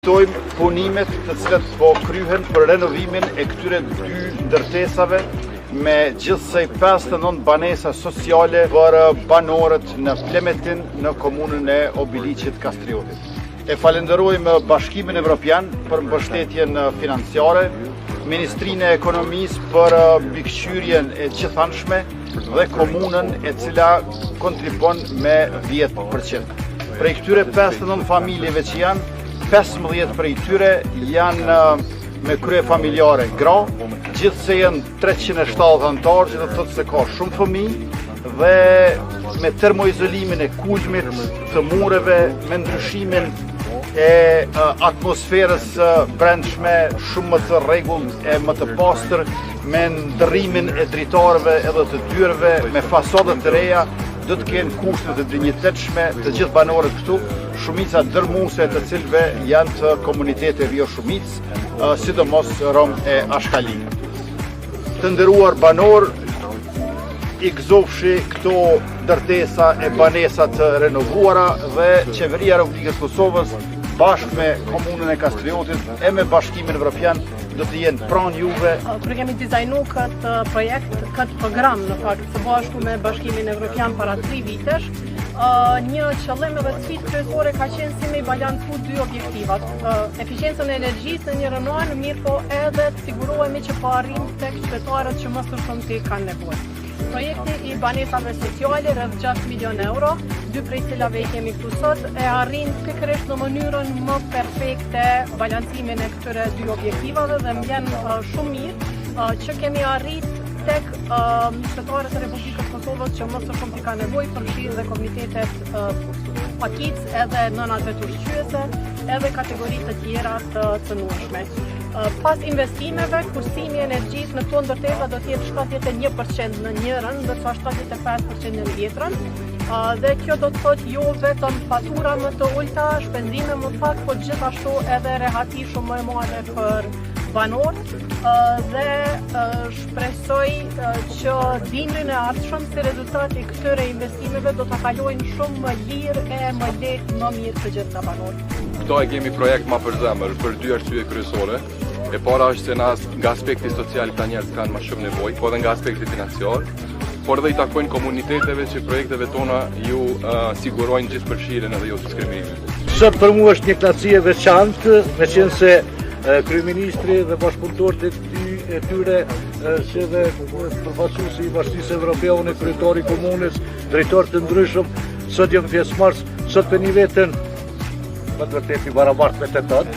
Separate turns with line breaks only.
vlerësojmë punimet të cilat po kryhen për renovimin e këtyre dy ndërtesave me gjithsej 59 banesa sociale për banorët në Plemetin në komunën e Obiliqit Kastriotit. E falenderojmë Bashkimin Evropian për mbështetjen financiare, Ministrinë e Ekonomisë për mbikëqyrjen e gjithanshme dhe komunën e cila kontribon me 10%. Prej këtyre 59 familjeve që janë, 15 prej tyre janë me krye familjare gra, gjithse janë 370 antarë, që do të thotë se ka shumë fëmijë dhe me termoizolimin e kulmit të mureve, me ndryshimin e atmosferës brendshme shumë më të rregullt e më të pastër, me ndërrimin e dritarëve edhe të dyrëve, me fasadet të reja, do të kenë kushte të dinjitetshme të gjithë banorët këtu, shumica dërmuese të cilëve janë të komuniteteve jo shumicë, sidomos rom e Ashkali. Të nderuar banor, i gëzofshi këto ndërtesa e banesa të renovuara dhe Qeveria e Republikës Kosovës bashkë me komunën e Kastriotit e me Bashkimin Evropian do të jenë pranë juve.
Kur kemi dizajnu këtë projekt, këtë program në fakt, së bashku me Bashkimin Evropian para 3 vitesh, një qëllim edhe sfidë kryesore ka qenë si me balancu dy objektivat. Eficiencën e energjisë në një rënojnë, mirë po edhe të sigurohemi që po arrim tek qytetarët që më së shumti kanë nevojë. Projekti i banesave sociale rreth 6 milion euro, dy prej cilave i kemi këtu sot, e arrin pikërisht në mënyrën më perfekte balancimin e këtyre dy objektivave dhe m'vjen shumë mirë që kemi arrit tek qytetarët e Republikës Kosovës që më së shumti ka nevojë, përfshirë dhe komunitetet pakic, edhe nënat vetushqyese, edhe kategori të tjera të cënueshme. Pas investimeve, kursimi i energjisë në këto ndërtesa do të jetë 71% në njërën, ndërsa 75% në tjetrën. Dhe kjo do të thotë jo vetëm fatura më të ulta, shpenzime më pak, por gjithashtu edhe rehati shumë më e madhe për banorët dhe shpresoj që dimrin e ardhshëm si rezultat i këtyre investimeve do të kalojnë shumë më lirë e më lehtë më mirë të gjithë banorët.
Këto e kemi projekt ma për zemër për dy arsye kryesore. E para është se nga aspekti social këta njerëz kanë më shumë nevojë, po edhe nga aspekti financiar, por dhe i takojnë komuniteteve që projekteve tona ju sigurojnë gjithë përfshirjen edhe jo diskriminimin.
Sot për mua është një kënaqësi e veçantë, meqense se kryeministri dhe bashkëpunëtorët e tyre si dhe përfaqësuesi i Bashkisë Evropiane, kryetari i komunës, drejtorë të ndryshëm, sot jam pjesëmarrës, sot për një veten më të vërtetë i barabartë me të tënë.